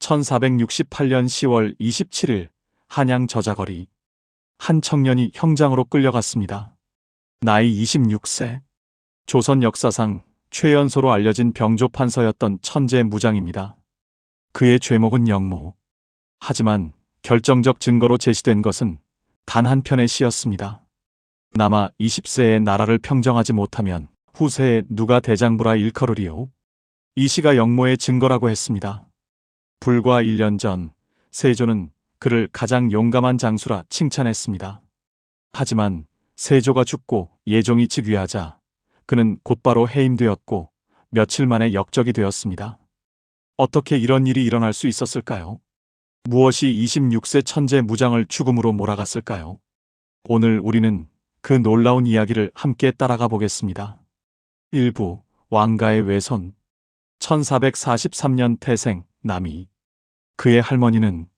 1468년 10월 27일 한양 저자거리. 한 청년이 형장으로 끌려갔습니다. 나이 26세. 조선 역사상 최연소로 알려진 병조판서였던 천재 무장입니다. 그의 죄목은 영모. 하지만 결정적 증거로 제시된 것은 단 한 편의 시였습니다. 남아 20세에 나라를 평정하지 못하면 후세에 누가 대장부라 일컬으리요. 이 시가 영모의 증거라고 했습니다. 불과 1년 전 세조는 그를 가장 용감한 장수라 칭찬했습니다. 하지만 세조가 죽고 예종이 즉위하자 그는 곧바로 해임되었고 며칠 만에 역적이 되었습니다. 어떻게 이런 일이 일어날 수 있었을까요? 무엇이 26세 천재 무장을 죽음으로 몰아갔을까요? 오늘 우리는 그 놀라운 이야기를 함께 따라가 보겠습니다. 1부 왕가의 외손. 1443년 태생 남이. 그의 할머니는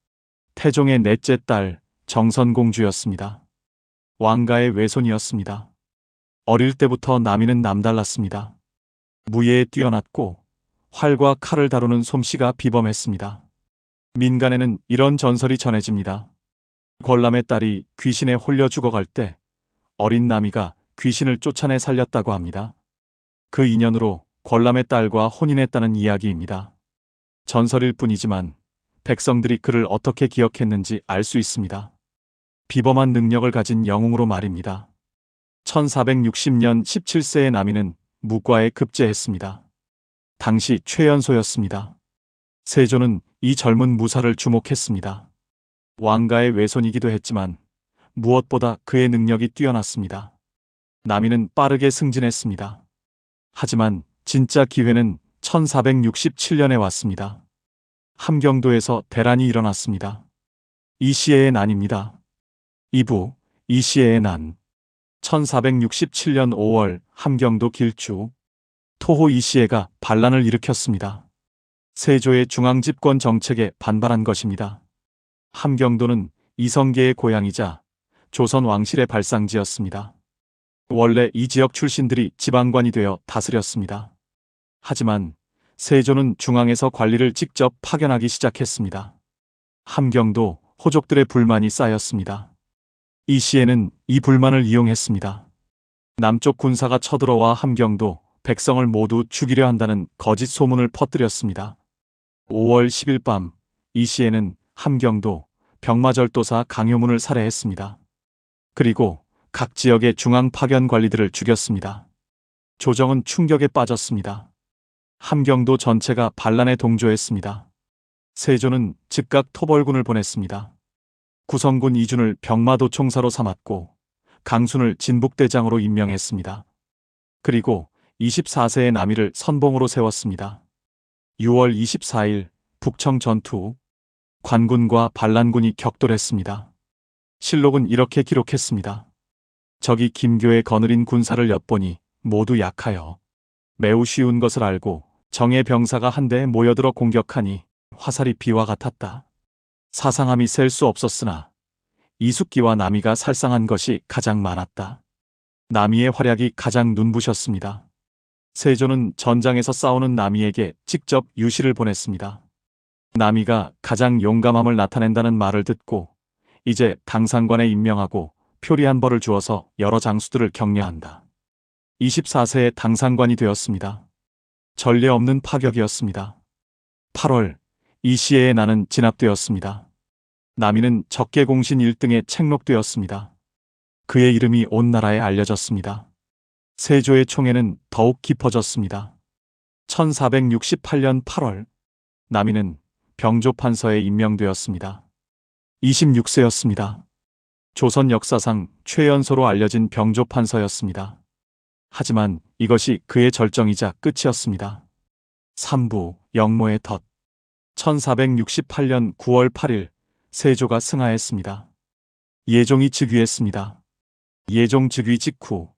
태종의 넷째 딸 정선공주였습니다. 왕가의 외손이었습니다. 어릴 때부터 남이는 남달랐습니다. 무예에 뛰어났고 활과 칼을 다루는 솜씨가 비범했습니다. 민간에는 이런 전설이 전해집니다. 권람의 딸이 귀신에 홀려 죽어갈 때 어린 남이가 귀신을 쫓아내 살렸다고 합니다. 그 인연으로 권람의 딸과 혼인했다는 이야기입니다. 전설일 뿐이지만 백성들이 그를 어떻게 기억했는지 알 수 있습니다. 비범한 능력을 가진 영웅으로 말입니다. 1460년 17세의 남이는 무과에 급제했습니다. 당시 최연소였습니다. 세조는 이 젊은 무사를 주목했습니다. 왕가의 외손이기도 했지만 무엇보다 그의 능력이 뛰어났습니다. 남이는 빠르게 승진했습니다. 하지만 진짜 기회는 1467년에 왔습니다. 함경도에서 대란이 일어났습니다. 이시에의 난입니다. 2부 이시에의 난. 1467년 5월 함경도 길주 토호 이시에가 반란을 일으켰습니다. 세조의 중앙집권 정책에 반발한 것입니다. 함경도는 이성계의 고향이자 조선 왕실의 발상지였습니다. 원래 이 지역 출신들이 지방관이 되어 다스렸습니다. 하지만 세조는 중앙에서 관리를 직접 파견하기 시작했습니다. 함경도 호족들의 불만이 쌓였습니다. 이 시에는 이 불만을 이용했습니다. 남쪽 군사가 쳐들어와 함경도 백성을 모두 죽이려 한다는 거짓 소문을 퍼뜨렸습니다. 5월 10일 밤 이 시에는 함경도 병마절도사 강효문을 살해했습니다. 그리고 각 지역의 중앙 파견 관리들을 죽였습니다. 조정은 충격에 빠졌습니다. 함경도 전체가 반란에 동조했습니다. 세조는 즉각 토벌군을 보냈습니다. 구성군 이준을 병마도 총사로 삼았고 강순을 진북대장으로 임명했습니다. 그리고 24세의 남이를 선봉으로 세웠습니다. 6월 24일 북청 전투 후 관군과 반란군이 격돌했습니다. 실록은 이렇게 기록했습니다. 적이 김교에 거느린 군사를 엿보니 모두 약하여 매우 쉬운 것을 알고 정예 병사가 한데에 모여들어 공격하니 화살이 비와 같았다. 사상함이 셀 수 없었으나 이숙기와 남이가 살상한 것이 가장 많았다. 남이의 활약이 가장 눈부셨습니다. 세조는 전장에서 싸우는 남이에게 직접 유시를 보냈습니다. 남이가 가장 용감함을 나타낸다는 말을 듣고 이제 당상관에 임명하고 표리한 벌을 주어서 여러 장수들을 격려한다. 24세의 당상관이 되었습니다. 전례 없는 파격이었습니다. 8월 이 시에의 난은 진압되었습니다. 남이는 적개공신 1등에 책록되었습니다. 그의 이름이 온 나라에 알려졌습니다. 세조의 총애는 더욱 깊어졌습니다. 1468년 8월 남이는 병조판서에 임명되었습니다. 26세였습니다. 조선 역사상 최연소로 알려진 병조판서였습니다. 하지만 이것이 그의 절정이자 끝이었습니다. 3부 영모의 덫. 1468년 9월 8일 세조가 승하했습니다. 예종이 즉위했습니다. 예종 즉위 직후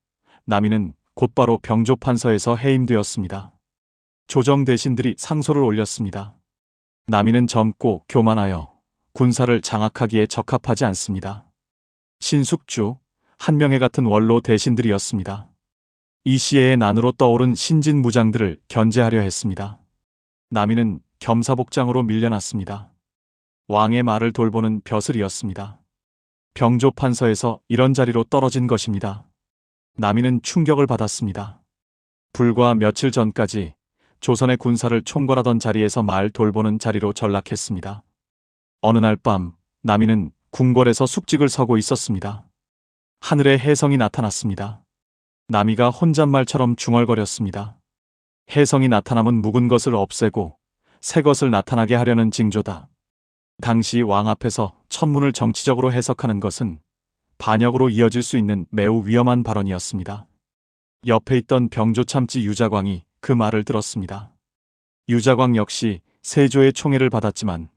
남이는 곧바로 병조판서에서 해임되었습니다. 조정 대신들이 상소를 올렸습니다. 남이는 젊고 교만하여 군사를 장악하기에 적합하지 않습니다. 신숙주, 한명회 같은 원로 대신들이었습니다. 이 시에의 난으로 떠오른 신진 무장들을 견제하려 했습니다. 남이는 겸사복장으로 밀려났습니다. 왕의 말을 돌보는 벼슬이었습니다. 병조판서에서 이런 자리로 떨어진 것입니다. 남이는 충격을 받았습니다. 불과 며칠 전까지 조선의 군사를 총괄하던 자리에서 말 돌보는 자리로 전락했습니다. 어느 날 밤 남이는 궁궐에서 숙직을 서고 있었습니다. 하늘에 혜성이 나타났습니다. 남이가 혼잣말처럼 중얼거렸습니다. 혜성이 나타남은 묵은 것을 없애고 새 것을 나타나게 하려는 징조다. 당시 왕 앞에서 천문을 정치적으로 해석하는 것은 반역으로 이어질 수 있는 매우 위험한 발언이었습니다. 옆에 있던 병조참지 유자광이 그 말을 들었습니다. 유자광 역시 세조의 총애를 받았지만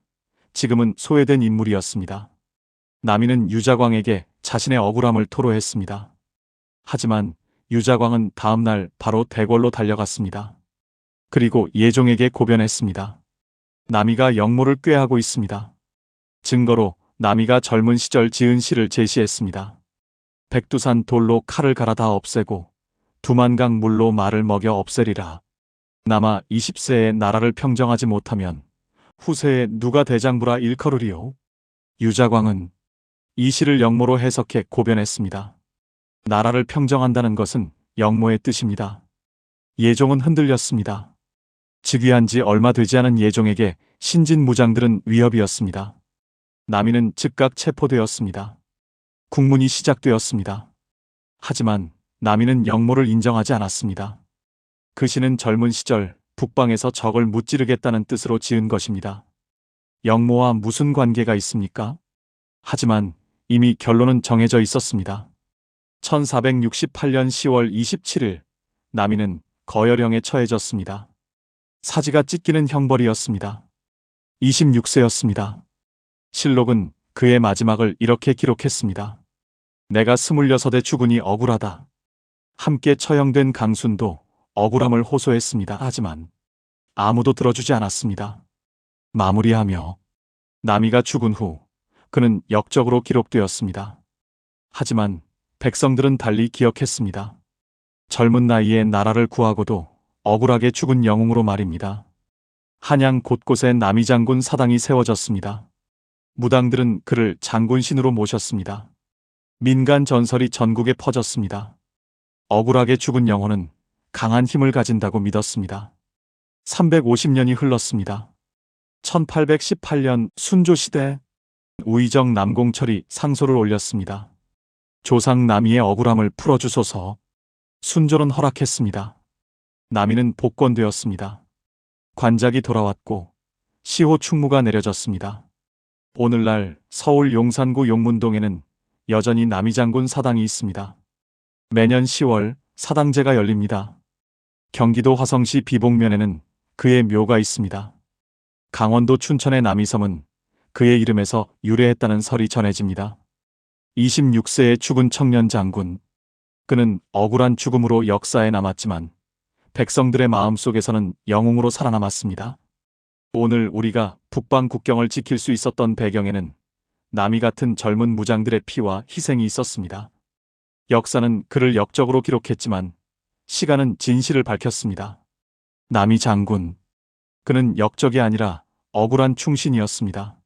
지금은 소외된 인물이었습니다. 남이는 유자광에게 자신의 억울함을 토로했습니다. 하지만 유자광은 다음 날 바로 대궐로 달려갔습니다. 그리고 예종에게 고변했습니다. 남이가 역모를 꾀하고 있습니다. 증거로 남이가 젊은 시절 지은 시를 제시했습니다. 백두산 돌로 칼을 갈아 다 없애고 두만강 물로 말을 먹여 없애리라. 남아 20세에 나라를 평정하지 못하면 후세에 누가 대장부라 일컬으리요. 유자광은 이 시를 역모로 해석해 고변했습니다. 나라를 평정한다는 것은 역모의 뜻입니다. 예종은 흔들렸습니다. 즉위한 지 얼마 되지 않은 예종에게 신진무장들은 위협이었습니다. 남이는 즉각 체포되었습니다. 국문이 시작되었습니다. 하지만 남이는 역모를 인정하지 않았습니다. 그 시는 젊은 시절 북방에서 적을 무찌르겠다는 뜻으로 지은 것입니다. 역모와 무슨 관계가 있습니까? 하지만 이미 결론은 정해져 있었습니다. 1468년 10월 27일 남이는 거열형에 처해졌습니다. 사지가 찢기는 형벌이었습니다. 26세였습니다. 실록은 그의 마지막을 이렇게 기록했습니다. 내가 26에 죽으니 억울하다. 함께 처형된 강순도 억울함을 호소했습니다. 하지만 아무도 들어주지 않았습니다. 마무리하며 남이가 죽은 후 그는 역적으로 기록되었습니다. 하지만 백성들은 달리 기억했습니다. 젊은 나이에 나라를 구하고도 억울하게 죽은 영웅으로 말입니다. 한양 곳곳에 남이 장군 사당이 세워졌습니다. 무당들은 그를 장군신으로 모셨습니다. 민간 전설이 전국에 퍼졌습니다. 억울하게 죽은 영혼은 강한 힘을 가진다고 믿었습니다. 350년이 흘렀습니다. 1818년 순조시대 우의정 남공철이 상소를 올렸습니다. 조상 남이의 억울함을 풀어주소서. 순조는 허락했습니다. 남이는 복권되었습니다. 관작이 돌아왔고 시호 충무가 내려졌습니다. 오늘날 서울 용산구 용문동에는 여전히 남이 장군 사당이 있습니다. 매년 10월 사당제가 열립니다. 경기도 화성시 비봉면에는 그의 묘가 있습니다. 강원도 춘천의 남이섬은 그의 이름에서 유래했다는 설이 전해집니다. 26세에 죽은 청년 장군. 그는 억울한 죽음으로 역사에 남았지만 백성들의 마음속에서는 영웅으로 살아남았습니다. 오늘 우리가 북방 국경을 지킬 수 있었던 배경에는 남이 같은 젊은 무장들의 피와 희생이 있었습니다. 역사는 그를 역적으로 기록했지만 시간은 진실을 밝혔습니다. 남이 장군. 그는 역적이 아니라 억울한 충신이었습니다.